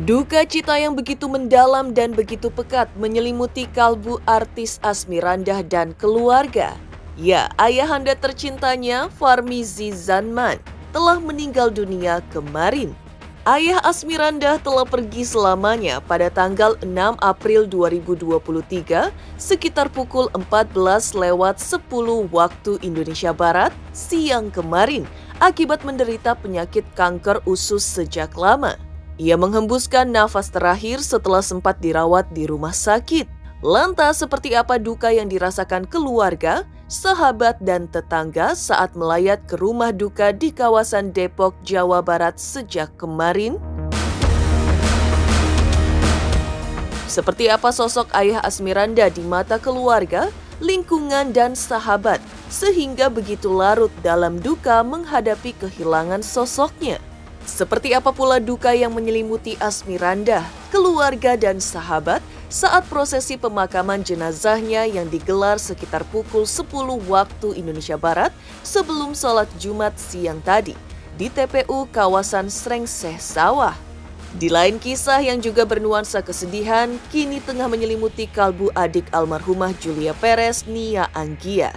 Duka cita yang begitu mendalam dan begitu pekat menyelimuti kalbu artis Asmirandah dan keluarga. Ya, ayahanda tercintanya, Farmizi Zanman, telah meninggal dunia kemarin. Ayah Asmirandah telah pergi selamanya pada tanggal 6 April 2023 sekitar pukul 14.10 waktu Indonesia Barat siang kemarin akibat menderita penyakit kanker usus sejak lama. Ia menghembuskan nafas terakhir setelah sempat dirawat di rumah sakit. Lantas seperti apa duka yang dirasakan keluarga, sahabat dan tetangga saat melayat ke rumah duka di kawasan Depok, Jawa Barat sejak kemarin? Seperti apa sosok ayah Asmirandah di mata keluarga, lingkungan dan sahabat, sehingga begitu larut dalam duka menghadapi kehilangan sosoknya? Seperti apa pula duka yang menyelimuti Asmirandah, keluarga dan sahabat saat prosesi pemakaman jenazahnya yang digelar sekitar pukul 10 waktu Indonesia Barat sebelum sholat Jumat siang tadi di TPU kawasan Srengseh Sawah. Di lain kisah yang juga bernuansa kesedihan, kini tengah menyelimuti kalbu adik almarhumah Julia Perez, Nia Anggia.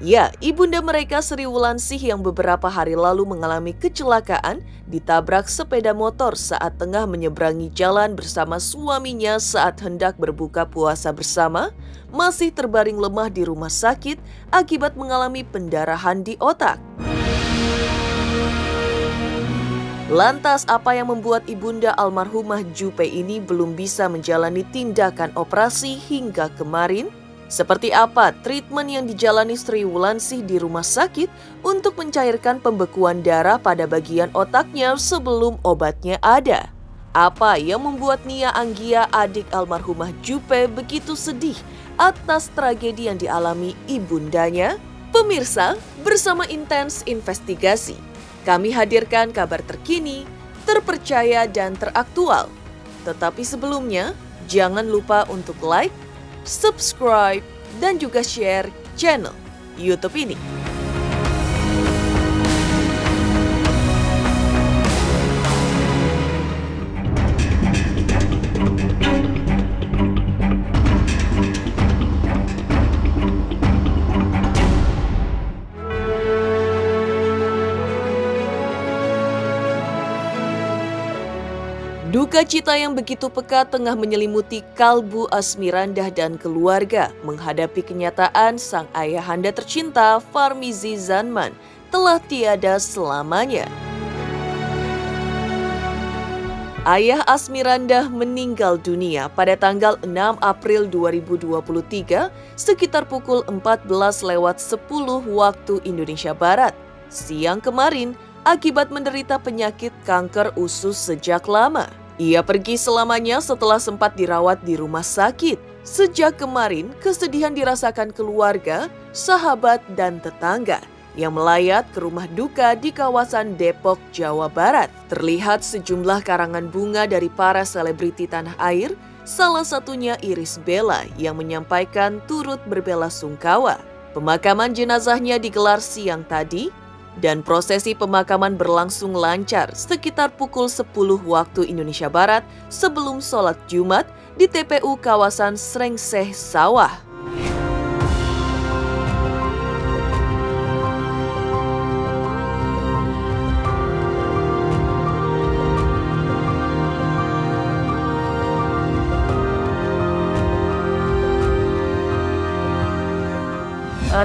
Ya, ibunda mereka Sri Wulansih yang beberapa hari lalu mengalami kecelakaan ditabrak sepeda motor saat tengah menyeberangi jalan bersama suaminya saat hendak berbuka puasa bersama, masih terbaring lemah di rumah sakit akibat mengalami pendarahan di otak. Lantas apa yang membuat ibunda almarhumah Jupe ini belum bisa menjalani tindakan operasi hingga kemarin? Seperti apa treatment yang dijalani Sri Wulansih di rumah sakit untuk mencairkan pembekuan darah pada bagian otaknya sebelum obatnya ada? Apa yang membuat Nia Anggia, adik almarhumah Jupe, begitu sedih atas tragedi yang dialami ibundanya? Pemirsa, bersama Intens Investigasi, kami hadirkan kabar terkini, terpercaya dan teraktual. Tetapi sebelumnya, jangan lupa untuk like, subscribe, dan juga share channel YouTube ini. Duka cita yang begitu pekat tengah menyelimuti kalbu Asmirandah dan keluarga menghadapi kenyataan sang ayahanda tercinta Farmizi Zanman telah tiada selamanya. Ayah Asmirandah meninggal dunia pada tanggal 6 April 2023 sekitar pukul 14.10 waktu Indonesia Barat siang kemarin akibat menderita penyakit kanker usus sejak lama. Ia pergi selamanya setelah sempat dirawat di rumah sakit. Sejak kemarin, kesedihan dirasakan keluarga, sahabat, dan tetangga yang melayat ke rumah duka di kawasan Depok, Jawa Barat. Terlihat sejumlah karangan bunga dari para selebriti tanah air, salah satunya Irish Bella yang menyampaikan turut berbelasungkawa. Pemakaman jenazahnya digelar siang tadi, dan prosesi pemakaman berlangsung lancar sekitar pukul 10 waktu Indonesia Barat sebelum sholat Jumat di TPU kawasan Srengseh Sawah.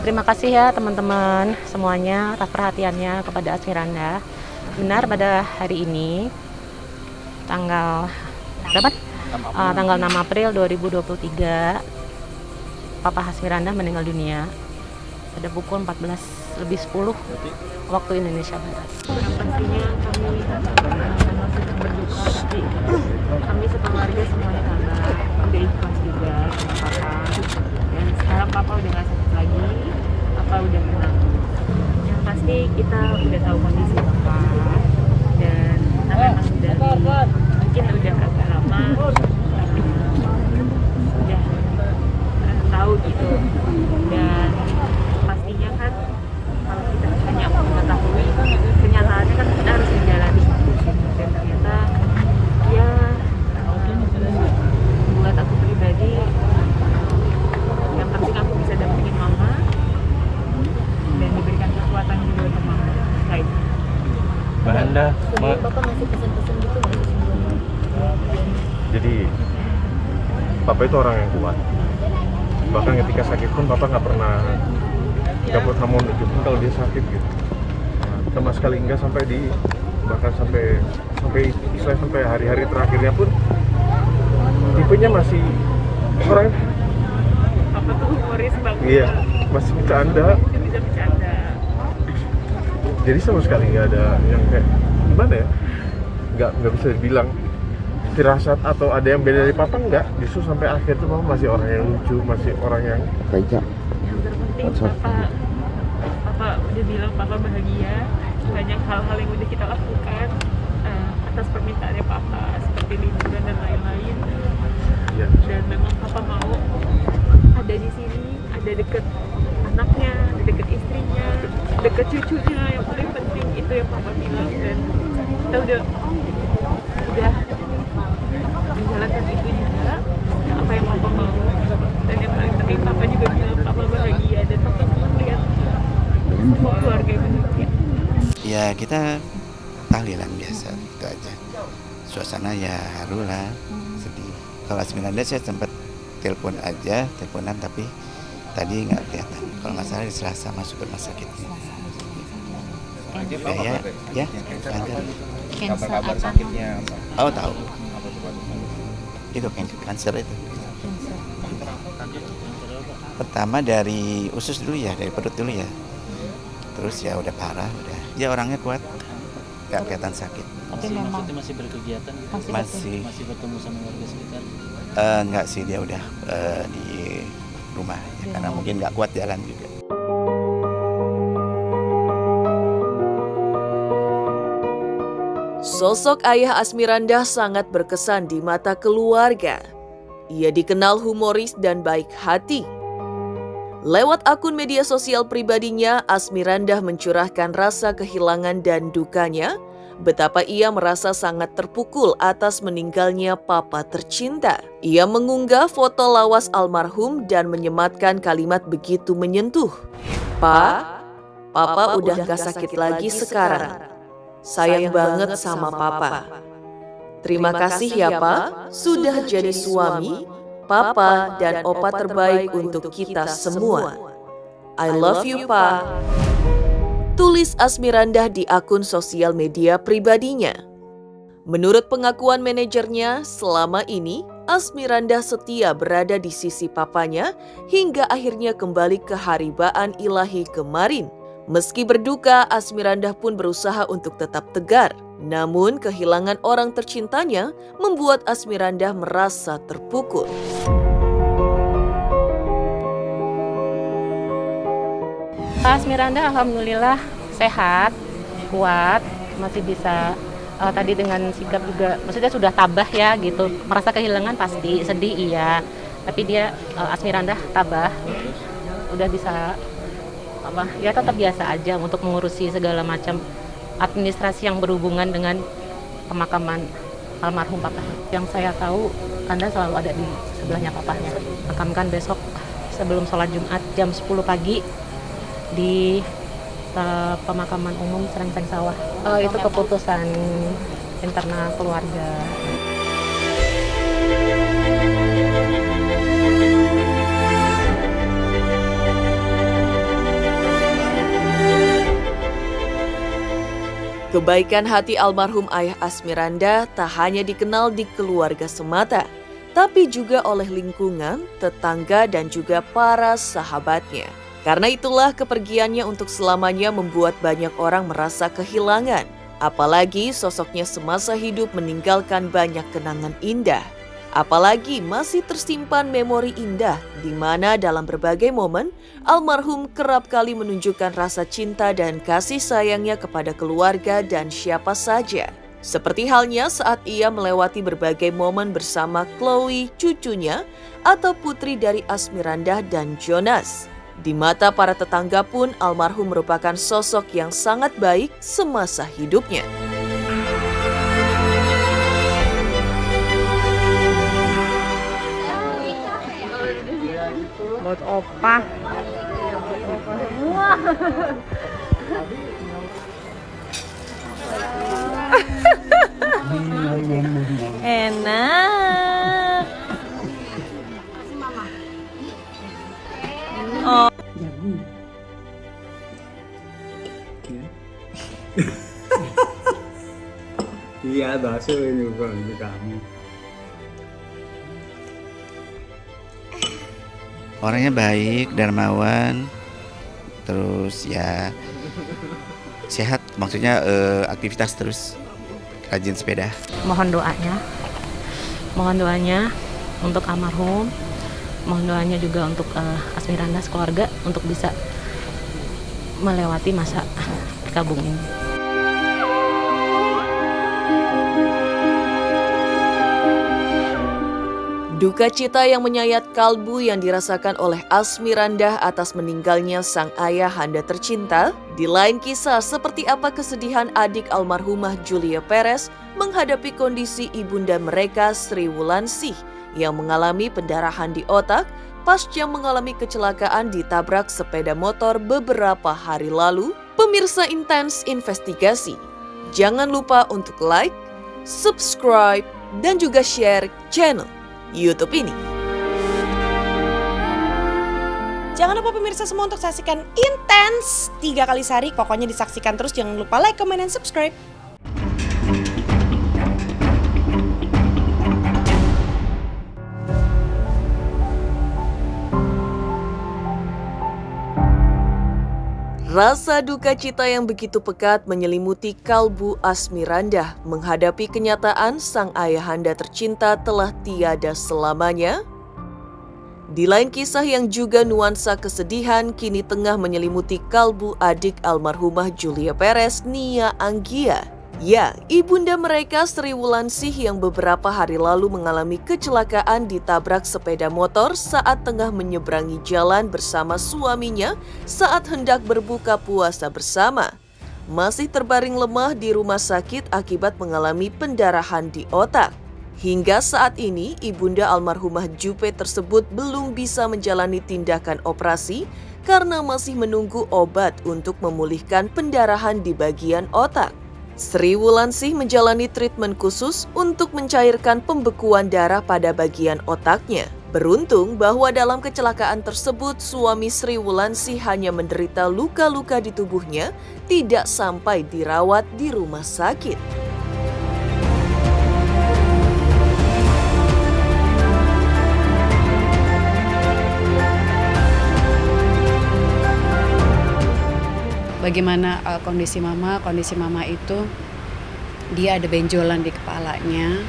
Terima kasih ya teman-teman semuanya atas perhatiannya kepada Asmirandah. Benar pada hari ini tanggal berapa? Tanggal 6 April 2023 Papa Asmirandah meninggal dunia pada pukul 14.10 waktu Indonesia Barat. Pastinya kami berduka, tapi kami sekeluarga semuanya sabar, udah ikhlas juga sama Papa. Dan sekarang Papa udah gak sakit lagi, Papa udah menang. Yang pasti kita udah tahu kondisi Papa, dan memang mungkin udah agak lama udah tahu gitu. Dan pastinya kan kalau kita hanya mengetahui kenyataannya kan kita harus menjalani. Dan ternyata ya Anda Bapak masih pesan-pesan gitu nggak? Jadi Papa itu orang yang kuat. Bahkan ketika sakit pun Papa nggak pernah mau nunjukin kalau dia sakit gitu. Sama sekali enggak, bahkan sampai hari-hari terakhirnya pun tipenya masih orang. Apa tuh humoris banget? Iya, masih bercanda. Bisa bercanda. Jadi sama sekali nggak ada yang kayak gimana ya? Nggak bisa dibilang firasat atau ada yang beda dari Papa, nggak. Justru sampai akhir tuh Papa masih orang yang lucu, masih orang yang Yang terpenting Papa udah bilang Papa bahagia. Banyak hal-hal yang udah kita lakukan atas permintaannya Papa, seperti liburan dan lain-lain. ya. Dan memang Papa mau ada di sini, ada deket anaknya, ada deket istrinya, deket cucunya. Yang paling penting itu yang Papa bilang, dan kita udah menjalankan itu juga, apa yang Papa mau. Dan yang paling penting Papa juga bilang Papa bahagia, dan Papa senang lihat semua keluarga yang bahagia. Ya kita tahlilan biasa gitu aja. Suasana ya haru lah, sedih. Kalau Asmiranda saya sempat teleponan tapi tadi nggak kelihatan. Kalau nggak salah di Selasa masuk rumah sakit. Ya, Kabar sakitnya apa? oh tahu. Itu kanker itu. Pertama dari usus dulu ya, dari perut dulu ya. Terus ya udah parah, udah. Dia orangnya kuat, nggak kelihatan sakit. Tapi memang masih berkegiatan, Masih bertemu sama warga sekitar. Enggak sih, dia udah di rumah ya, karena mungkin nggak kuat jalan juga. Sosok ayah Asmirandah sangat berkesan di mata keluarga. Ia dikenal humoris dan baik hati. Lewat akun media sosial pribadinya, Asmirandah mencurahkan rasa kehilangan dan dukanya, betapa ia merasa sangat terpukul atas meninggalnya papa tercinta. Ia mengunggah foto lawas almarhum dan menyematkan kalimat begitu menyentuh. Papa udah gak sakit lagi sekarang. Sayang banget sama papa. Terima kasih ya Pak, sudah jadi suami, papa dan opa terbaik untuk kita semua. I love you Pak. Tulis Asmirandah di akun sosial media pribadinya. Menurut pengakuan manajernya, selama ini Asmirandah setia berada di sisi papanya hingga akhirnya kembali ke haribaan ilahi kemarin. Meski berduka, Asmirandah pun berusaha untuk tetap tegar. Namun kehilangan orang tercintanya membuat Asmirandah merasa terpukul. Asmirandah alhamdulillah sehat, kuat, masih bisa tadi dengan sikap juga, maksudnya sudah tabah ya gitu. Merasa kehilangan pasti, sedih iya. Tapi dia Asmirandah tabah, udah bisa ya tetap biasa aja untuk mengurusi segala macam administrasi yang berhubungan dengan pemakaman almarhum papa. Yang saya tahu, Anda selalu ada di sebelahnya papanya. Makamkan besok sebelum sholat Jumat jam 10 pagi di pemakaman umum Serengseng Sawah. Itu keputusan internal keluarga. Kebaikan hati almarhum ayah Asmirandah tak hanya dikenal di keluarga semata, tapi juga oleh lingkungan, tetangga, dan juga para sahabatnya. Karena itulah kepergiannya untuk selamanya membuat banyak orang merasa kehilangan. Apalagi sosoknya semasa hidup meninggalkan banyak kenangan indah. Apalagi masih tersimpan memori indah di mana dalam berbagai momen almarhum kerap kali menunjukkan rasa cinta dan kasih sayangnya kepada keluarga dan siapa saja. Seperti halnya saat ia melewati berbagai momen bersama Chloe, cucunya, atau putri dari Asmirandah dan Jonas. Di mata para tetangga pun almarhum merupakan sosok yang sangat baik semasa hidupnya. Buat opa. Wah. Ya. Iya, bakso ini bukan untuk kamu. Orangnya baik, dermawan, terus ya sehat, maksudnya aktivitas terus, rajin sepeda. Mohon doanya untuk almarhum, mohon doanya juga untuk Asmiranda keluarga untuk bisa melewati masa kabung ini. Duka cita yang menyayat kalbu yang dirasakan oleh Asmiranda atas meninggalnya sang ayah handa tercinta. Di lain kisah, seperti apa kesedihan adik almarhumah Julia Perez menghadapi kondisi ibunda mereka Sri Wulansih yang mengalami pendarahan di otak pasca mengalami kecelakaan ditabrak sepeda motor beberapa hari lalu. Pemirsa Intens Investigasi, jangan lupa untuk like, subscribe, dan juga share channel YouTube ini. Jangan lupa pemirsa semua untuk saksikan Intens 3 kali sehari. Pokoknya disaksikan terus, jangan lupa like, comment, dan subscribe. Rasa duka cita yang begitu pekat menyelimuti kalbu Asmiranda menghadapi kenyataan sang ayahanda tercinta telah tiada selamanya. Di lain kisah yang juga nuansa kesedihan kini tengah menyelimuti kalbu adik almarhumah Julia Perez, Nia Anggia. Ya, ibunda mereka Sri Wulansih yang beberapa hari lalu mengalami kecelakaan ditabrak sepeda motor saat tengah menyeberangi jalan bersama suaminya saat hendak berbuka puasa bersama. Masih terbaring lemah di rumah sakit akibat mengalami pendarahan di otak. Hingga saat ini, ibunda almarhumah Jupe tersebut belum bisa menjalani tindakan operasi karena masih menunggu obat untuk memulihkan pendarahan di bagian otak. Sri Wulansih menjalani treatment khusus untuk mencairkan pembekuan darah pada bagian otaknya. Beruntung bahwa dalam kecelakaan tersebut suami Sri Wulansih hanya menderita luka-luka di tubuhnya, tidak sampai dirawat di rumah sakit. Bagaimana kondisi mama itu dia ada benjolan di kepalanya,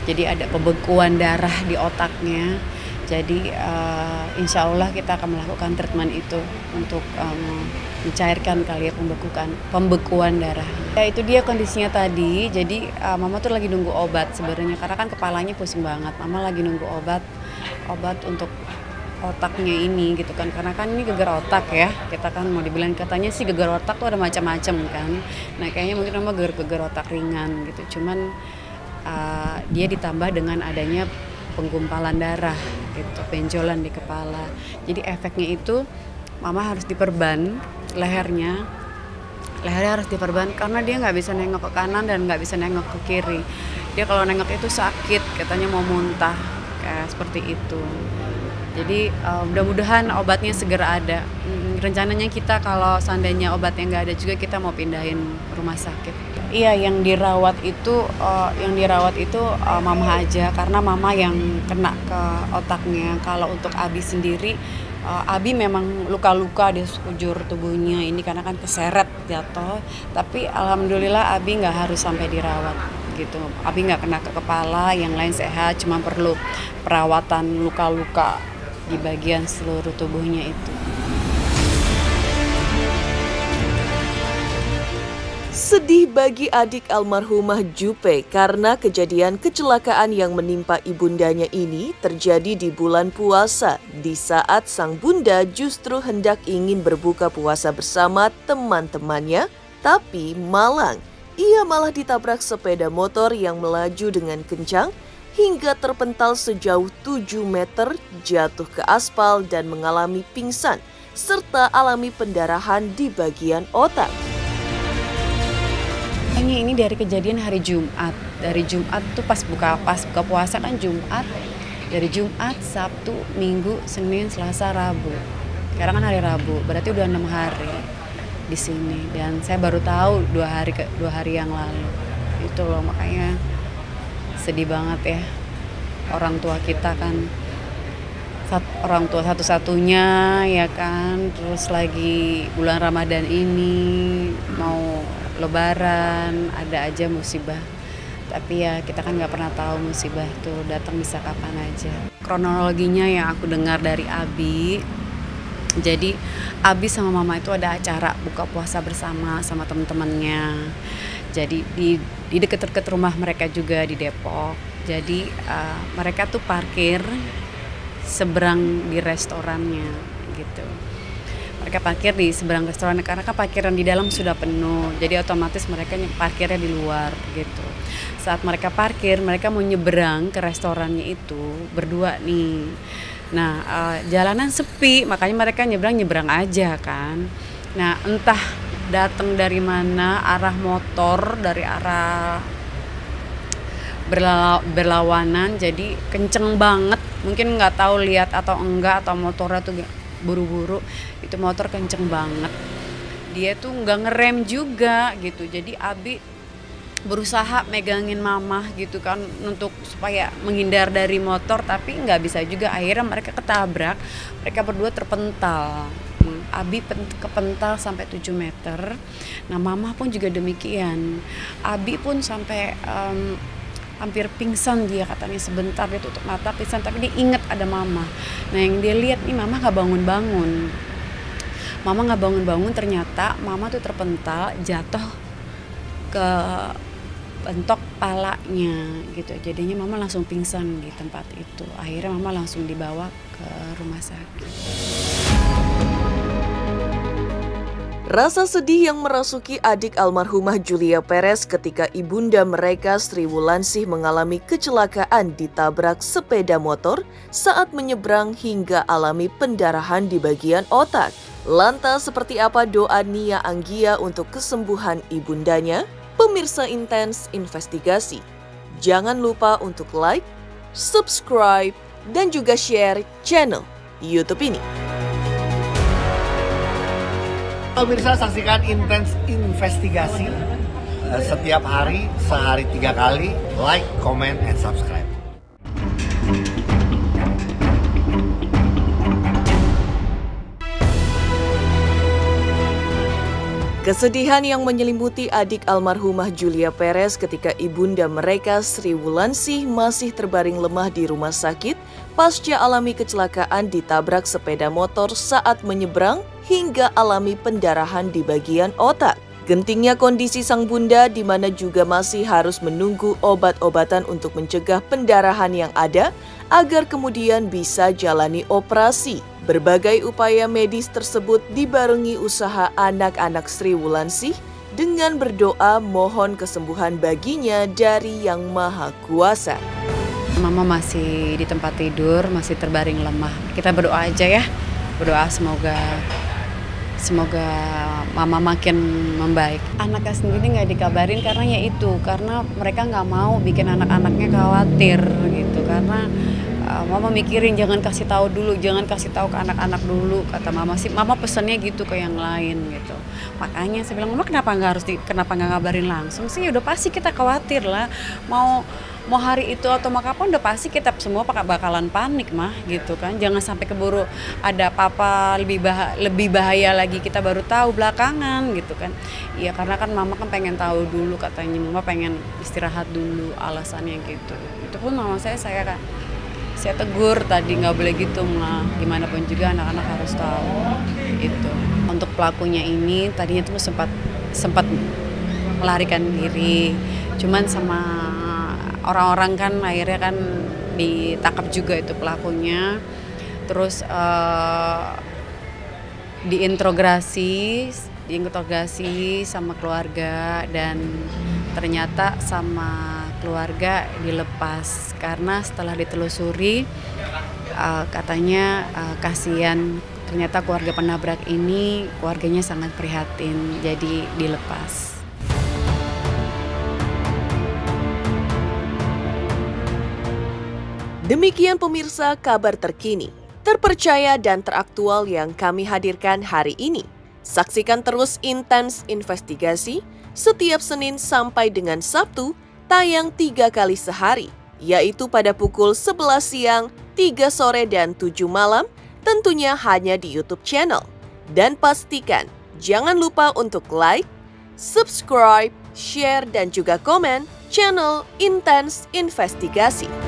jadi ada pembekuan darah di otaknya. Jadi insya Allah kita akan melakukan treatment itu untuk mencairkan kali ya pembekuan darah. Ya itu dia kondisinya tadi, jadi mama tuh lagi nunggu obat sebenarnya karena kan kepalanya pusing banget. Mama lagi nunggu obat untuk otaknya ini gitu kan, karena kan ini gegar otak ya, kita kan mau dibilang katanya sih gegar otak tuh ada macam-macam kan. Nah kayaknya mungkin mama gegar otak ringan gitu, cuman dia ditambah dengan adanya penggumpalan darah gitu, benjolan di kepala. Jadi efeknya itu mama harus diperban lehernya harus diperban karena dia nggak bisa nengok ke kanan dan nggak bisa nengok ke kiri. Dia kalau nengok itu sakit, katanya mau muntah kayak seperti itu. Jadi mudah-mudahan obatnya segera ada. Rencananya kita kalau seandainya obatnya nggak ada juga kita mau pindahin rumah sakit. Iya, yang dirawat itu mama aja karena mama yang kena ke otaknya. Kalau untuk Abi sendiri, Abi memang luka-luka di sekujur tubuhnya ini karena kan keseret jatuh. Tapi alhamdulillah Abi nggak harus sampai dirawat gitu. Abi nggak kena ke kepala, yang lain sehat, cuma perlu perawatan luka-luka di bagian seluruh tubuhnya itu. Sedih bagi adik almarhumah Jupe karena kejadian kecelakaan yang menimpa ibundanya ini terjadi di bulan puasa, di saat sang bunda justru hendak ingin berbuka puasa bersama teman-temannya, tapi malang, ia malah ditabrak sepeda motor yang melaju dengan kencang hingga terpental sejauh 7 meter, jatuh ke aspal dan mengalami pingsan, serta alami pendarahan di bagian otak. Ini dari kejadian hari Jumat. Dari Jumat tuh pas buka puasa kan Jumat. Dari Jumat, Sabtu, Minggu, Senin, Selasa, Rabu. Sekarang kan hari Rabu, berarti udah 6 hari. di sini, dan saya baru tahu dua hari yang lalu. Itu loh, makanya sedih banget ya. Orang tua kita kan orang tua satu-satunya ya kan, terus lagi bulan Ramadan ini mau Lebaran ada aja musibah. Tapi ya kita kan nggak pernah tahu musibah itu datang bisa kapan aja. Kronologinya yang aku dengar dari Abi, jadi Abi sama Mama itu ada acara buka puasa bersama sama teman-temannya. Jadi di deket-deket rumah mereka juga di Depok. Jadi mereka tuh parkir seberang di restorannya gitu. Mereka parkir di seberang restoran karena kan parkiran di dalam sudah penuh. Jadi otomatis mereka parkirnya di luar gitu. Saat mereka parkir, mereka mau nyeberang ke restorannya itu berdua nih. Nah, jalanan sepi, makanya mereka nyebrang aja kan. Nah, entah datang dari mana, arah motor dari arah berlawanan, jadi kenceng banget. Mungkin nggak tahu lihat atau enggak, atau motornya tuh buru-buru, itu motor kenceng banget. Dia tuh nggak ngerem juga gitu. Jadi Abi berusaha megangin Mama gitu kan untuk supaya menghindar dari motor, tapi nggak bisa juga. Akhirnya mereka ketabrak, mereka berdua terpental. Abi kepental sampai 7 meter. Nah, Mama pun juga demikian. Abi pun sampai hampir pingsan, dia katanya sebentar dia tutup mata pingsan, tapi dia ingat ada Mama. Nah, yang dia lihat nih Mama nggak bangun-bangun. Mama nggak bangun-bangun, ternyata Mama tuh terpental, jatuh ke bentok palanya gitu. Jadinya Mama langsung pingsan di tempat itu. Akhirnya Mama langsung dibawa ke rumah sakit. Rasa sedih yang merasuki adik almarhumah Julia Perez ketika ibunda mereka Sri Wulansih mengalami kecelakaan ditabrak sepeda motor saat menyeberang hingga alami pendarahan di bagian otak. Lantas seperti apa doa Nia Anggia untuk kesembuhan ibundanya? Pemirsa Intens Investigasi, jangan lupa untuk like, subscribe, dan juga share channel YouTube ini. Pemirsa, saksikan Intens Investigasi setiap hari, sehari 3 kali. Like, comment, and subscribe. Kesedihan yang menyelimuti adik almarhumah Julia Perez ketika ibunda mereka Sri Wulansih masih terbaring lemah di rumah sakit pasca alami kecelakaan ditabrak sepeda motor saat menyeberang hingga alami pendarahan di bagian otak. Gentingnya kondisi sang bunda di mana juga masih harus menunggu obat-obatan untuk mencegah pendarahan yang ada agar kemudian bisa jalani operasi. Berbagai upaya medis tersebut dibarengi usaha anak-anak Sri Wulansih dengan berdoa mohon kesembuhan baginya dari Yang Maha Kuasa. Mama masih di tempat tidur, masih terbaring lemah. Kita berdoa aja ya, berdoa semoga Mama makin membaik. Anaknya sendiri nggak dikabarin karena ya itu, karena mereka nggak mau bikin anak-anaknya khawatir gitu. Karena Mama mikirin jangan kasih tahu dulu, jangan kasih tahu ke anak-anak dulu, kata Mama sih. Mama pesannya gitu ke yang lain gitu. Makanya saya bilang, Mama kenapa nggak ngabarin langsung sih? Udah pasti kita khawatir lah. Mau hari itu atau mau kapan udah pasti kita semua bakalan panik mah gitu kan. Jangan sampai keburu ada apa-apa lebih bahaya lagi kita baru tahu belakangan gitu kan. Iya, karena kan Mama kan pengen tahu dulu, katanya Mama pengen istirahat dulu, alasannya gitu. Itu pun Mama saya tegur tadi, nggak boleh gitu mah, gimana pun juga anak-anak harus tahu itu. Untuk pelakunya ini tadinya tuh sempat melarikan diri, cuman sama orang-orang kan akhirnya kan ditangkap juga itu pelakunya. Terus diinterogasi sama keluarga, dan ternyata sama keluarga dilepas karena setelah ditelusuri katanya kasihan, ternyata keluarga penabrak ini keluarganya sangat prihatin, jadi dilepas. Demikian pemirsa kabar terkini, terpercaya dan teraktual yang kami hadirkan hari ini. Saksikan terus Intens Investigasi setiap Senin sampai dengan Sabtu, tayang 3 kali sehari, yaitu pada pukul 11 siang, 3 sore, dan 7 malam, tentunya hanya di YouTube channel. Dan pastikan, jangan lupa untuk like, subscribe, share, dan juga komen channel Intens Investigasi.